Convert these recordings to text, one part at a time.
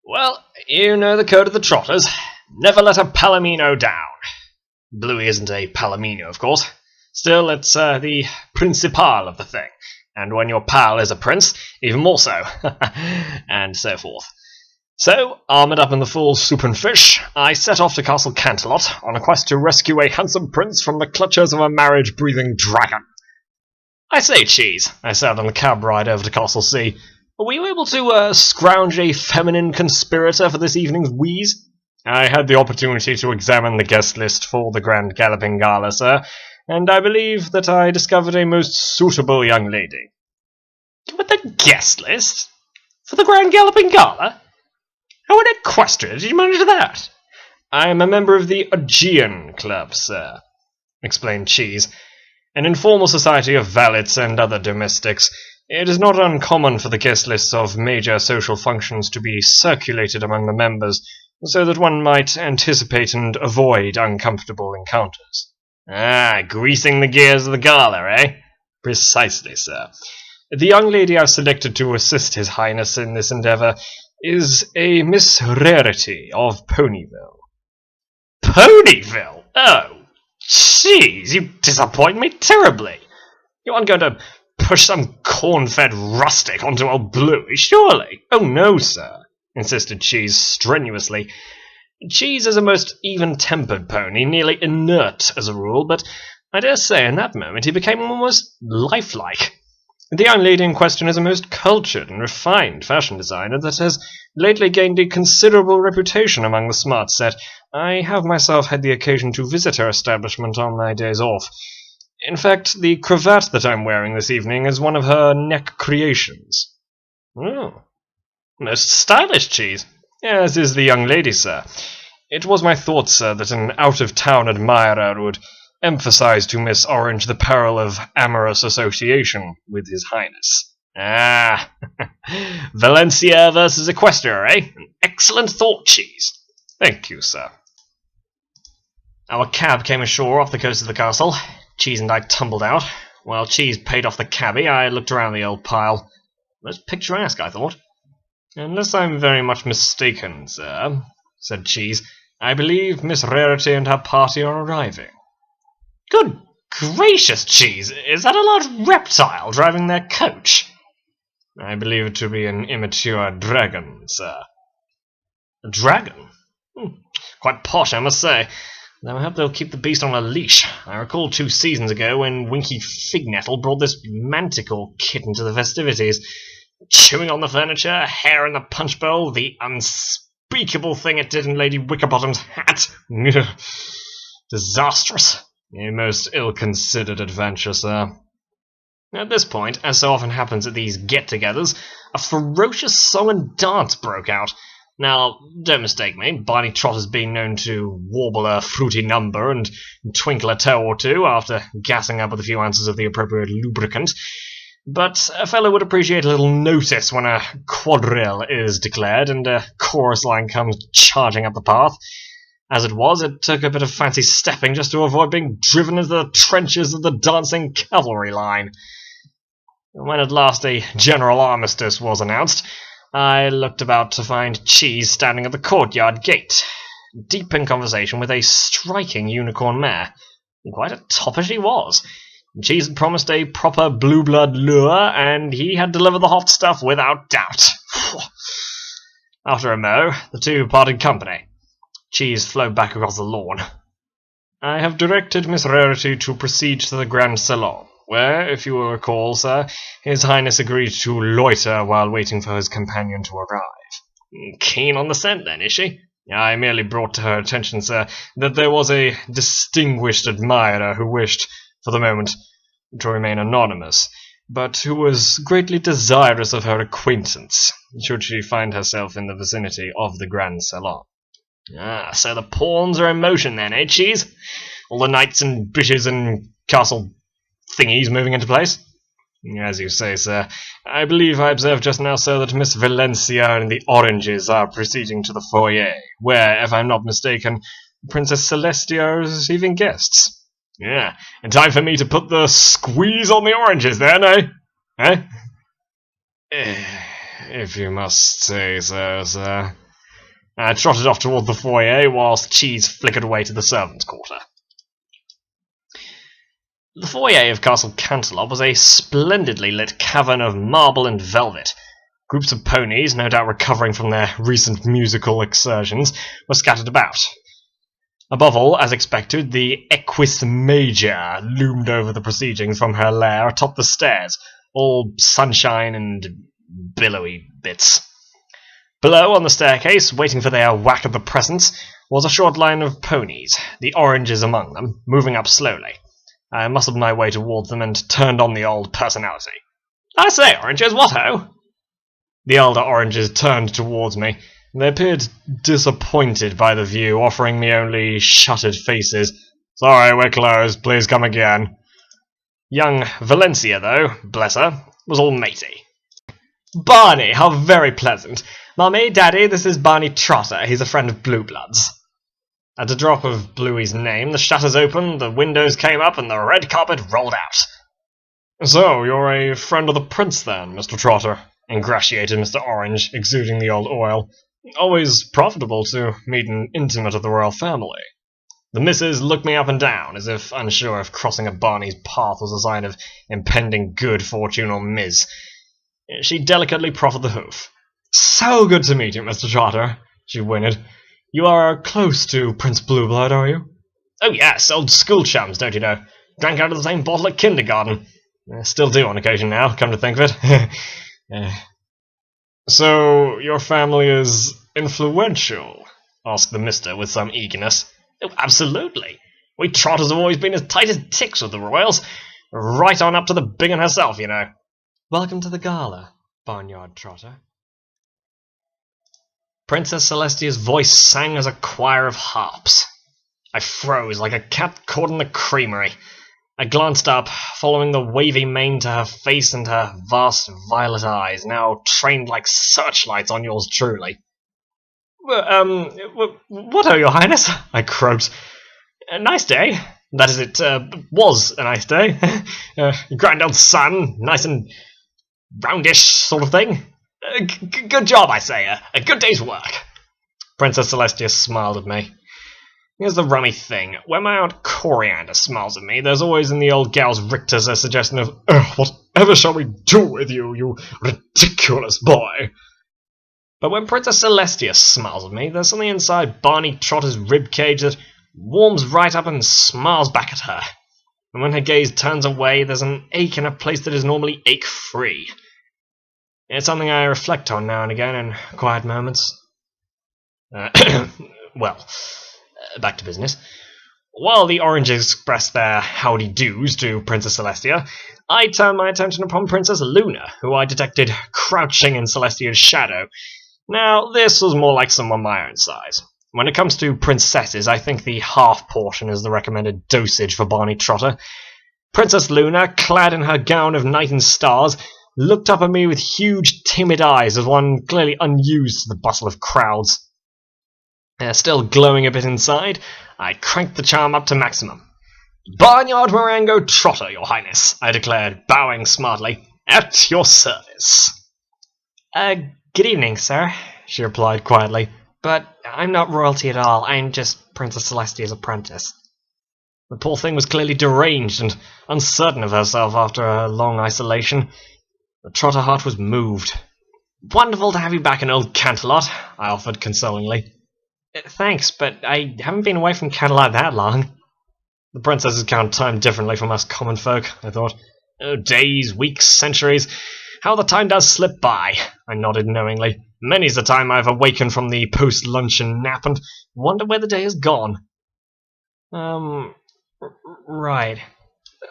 Well, you know the code of the Trotters. Never let a Palomino down. Blooey isn't a Palomino, of course. Still, it's the principal of the thing. And when your pal is a prince, even more so. And so forth. So, armoured up in the full soup and fish, I set off to Castle Canterlot on a quest to rescue a handsome prince from the clutches of a marriage-breathing dragon. I say, Cheese, I said on the cab ride over to Castle C, were you able to scrounge a feminine conspirator for this evening's wheeze? I had the opportunity to examine the guest list for the Grand Galloping Gala, sir, and I believe that I discovered a most suitable young lady. With the guest list? For the Grand Galloping Gala? How in Equestria did you manage that? I am a member of the Augean Club, sir, explained Cheese, an informal society of valets and other domestics. It is not uncommon for the guest lists of major social functions to be circulated among the members, so that one might anticipate and avoid uncomfortable encounters. Ah, greasing the gears of the gala, eh? Precisely, sir. The young lady I've selected to assist His Highness in this endeavour is a Miss Rarity of Ponyville. Ponyville? Oh, jeez, you disappoint me terribly. You aren't going to push some corn-fed rustic onto old Blooey, surely? Oh, no, sir, insisted Cheese strenuously. Cheese is a most even-tempered pony, nearly inert as a rule, but I dare say in that moment he became almost lifelike. The young lady in question is a most cultured and refined fashion designer that has lately gained a considerable reputation among the smart set. I have myself had the occasion to visit her establishment on my days off. In fact, the cravat that I'm wearing this evening is one of her neck creations. Oh, most stylish, Cheese. As is the young lady, sir. It was my thought, sir, that an out-of-town admirer would emphasize to Miss Orange the peril of amorous association with His Highness. Ah, Valencia versus Equestria, eh? An excellent thought, Cheese. Thank you, sir. Our cab came ashore off the coast of the castle. Cheese and I tumbled out. While Cheese paid off the cabbie, I looked around the old pile. Most picturesque, I thought. Unless I'm very much mistaken, sir, said Cheese, I believe Miss Rarity and her party are arriving. Good gracious, Cheese! Is that a large reptile driving their coach? I believe it to be an immature dragon, sir. A dragon? Quite posh, I must say. Though I hope they'll keep the beast on a leash. I recall 2 seasons ago when Winky Fignettle brought this manticore kitten to the festivities. Chewing on the furniture, hair in the punch bowl, the unspeakable thing it did in Lady Wickerbottom's hat. Disastrous. A most ill-considered adventure, sir. At this point, as so often happens at these get-togethers, a ferocious song and dance broke out. Now, don't mistake me, Barney Trotter's been known to warble a fruity number and twinkle a toe or two after gassing up with a few ounces of the appropriate lubricant, but a fellow would appreciate a little notice when a quadrille is declared and a chorus line comes charging up the path. As it was, it took a bit of fancy stepping just to avoid being driven into the trenches of the dancing cavalry line. When at last a general armistice was announced, I looked about to find Cheese standing at the courtyard gate, deep in conversation with a striking unicorn mare. Quite a topper she was. Cheese had promised a proper blue blood lure, and he had delivered the hot stuff without doubt. After a mow, the two parted company. Cheese flowed back across the lawn. I have directed Miss Rarity to proceed to the Grand Salon, where, if you will recall, sir, His Highness agreed to loiter while waiting for his companion to arrive. Keen on the scent, then, is she? I merely brought to her attention, sir, that there was a distinguished admirer who wished, for the moment, to remain anonymous, but who was greatly desirous of her acquaintance, should she find herself in the vicinity of the Grand Salon. Ah, so the pawns are in motion then, eh, Cheese? All the knights and bishops and castle thingies moving into place? As you say, sir. I believe I observed just now, sir, that Miss Valencia and the Oranges are proceeding to the foyer, where, if I'm not mistaken, Princess Celestia is receiving guests. Yeah, and time for me to put the squeeze on the Oranges then, eh? Eh? If you must say so, sir. I trotted off toward the foyer whilst Cheese flickered away to the servants' quarter. The foyer of Castle Canterlot was a splendidly lit cavern of marble and velvet. Groups of ponies, no doubt recovering from their recent musical excursions, were scattered about. Above all, as expected, the Equus Major loomed over the proceedings from her lair atop the stairs, all sunshine and billowy bits. Below, on the staircase, waiting for their whack of the presents, was a short line of ponies, the oranges among them, moving up slowly. I muscled my way towards them and turned on the old personality. "I say, oranges, what ho?" The elder oranges turned towards me. They appeared disappointed by the view, offering me only shuttered faces. "Sorry, we're closed. Please come again." Young Valencia, though, bless her, was all matey. "Barney, how very pleasant. Mummy, Daddy, this is Barney Trotter. He's a friend of Blue Blood's." At the drop of Blooey's name, the shutters opened, the windows came up, and the red carpet rolled out. "So, you're a friend of the prince, then, Mr. Trotter?" ingratiated Mr. Orange, exuding the old oil. "Always profitable to meet an intimate of the royal family." The missus looked me up and down, as if unsure if crossing a Barney's path was a sign of impending good fortune or miss. She delicately proffered the hoof. "So good to meet you, Mr. Trotter," she whinnied. "You are close to Prince Blueblood, are you?" "Oh yes, old school chums, don't you know? Drank out of the same bottle at kindergarten. Still do on occasion now, come to think of it." "So, your family is influential?" asked the mister with some eagerness. "Oh, absolutely. We Trotters have always been as tight as ticks with the royals. Right on up to the big un herself, you know." "Welcome to the gala, Barnyard Trotter." Princess Celestia's voice sang as a choir of harps. I froze like a cat caught in the creamery. I glanced up, following the wavy mane to her face and her vast violet eyes, now trained like searchlights on yours truly. What, your highness?" I croaked. "A nice day. That is, it was a nice day. Grand old sun, nice and roundish sort of thing. Good job, I say. A good day's work." Princess Celestia smiled at me. Here's the rummy thing. When my Aunt Coriander smiles at me, there's always in the old gal's rictus a suggestion of, "Whatever shall we do with you, you ridiculous boy?" But when Princess Celestia smiles at me, there's something inside Barney Trotter's ribcage that warms right up and smiles back at her. And when her gaze turns away, there's an ache in a place that is normally ache-free. It's something I reflect on now and again in quiet moments. Well, back to business. While the oranges expressed their howdy-doos to Princess Celestia, I turned my attention upon Princess Luna, who I detected crouching in Celestia's shadow. Now, this was more like someone my own size. When it comes to princesses, I think the half portion is the recommended dosage for Barney Trotter. Princess Luna, clad in her gown of night and stars, looked up at me with huge, timid eyes as one clearly unused to the bustle of crowds. Still glowing a bit inside, I cranked the charm up to maximum. "Barnyard Marengo Trotter, your highness," I declared, bowing smartly. "At your service." Good evening, sir," she replied quietly. "But I'm not royalty at all. I'm just Princess Celestia's apprentice." The poor thing was clearly deranged and uncertain of herself after a long isolation. The Trotter heart was moved. "Wonderful to have you back in old Canterlot," I offered consolingly. "Thanks, but I haven't been away from Canterlot that long." The princesses count time differently from us common folk, I thought. "Oh, days, weeks, centuries. How the time does slip by," I nodded knowingly. "Many's the time I've awakened from the post-luncheon nap and wonder where the day has gone." Right.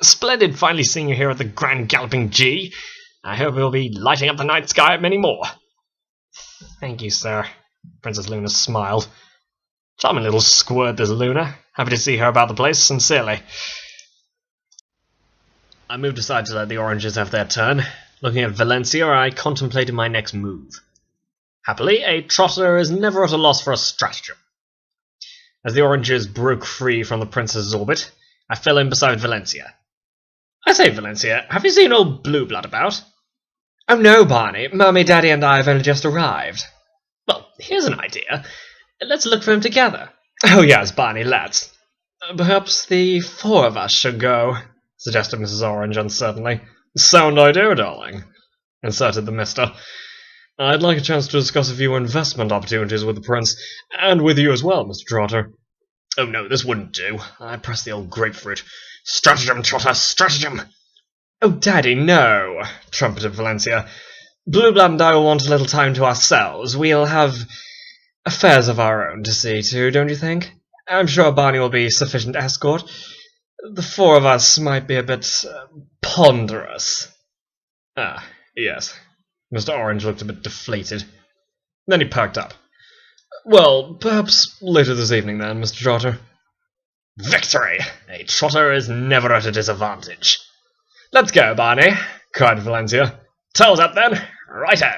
Splendid finally seeing you here at the Grand Galloping G. I hope you'll be lighting up the night sky at many more." "Thank you, sir." Princess Luna smiled. Charming little squirt, this Luna. Happy to see her about the place, sincerely. I moved aside to let the oranges have their turn. Looking at Valencia, I contemplated my next move. Happily, a trotter is never at a loss for a stratagem. As the oranges broke free from the princess's orbit, I fell in beside Valencia. "I say, Valencia, have you seen old Blue Blood about?" "Oh no, Barney. Mummy, Daddy and I have only just arrived." "Well, here's an idea. Let's look for him together. Oh yes, Barney, let's. Perhaps the four of us should go, suggested Mrs. Orange uncertainly. Sound idea, darling, inserted the mister. I'd like a chance to discuss a few investment opportunities with the Prince, and with you as well, Mr. Trotter. Oh no, this wouldn't do. I pressed the old grapefruit. Stratagem, Trotter, stratagem! Oh, Daddy, no, trumpeted Valencia. Blue Blood and I will want a little time to ourselves. We'll have affairs of our own to see to, don't you think? I'm sure Barney will be sufficient escort. The four of us might be a bit ponderous. Ah, yes. Mr. Orange looked a bit deflated. Then he perked up. Well, perhaps later this evening then, Mr. Trotter. Victory! A trotter is never at a disadvantage. Let's go, Barney, cried Valencia. Tails up then. Righto!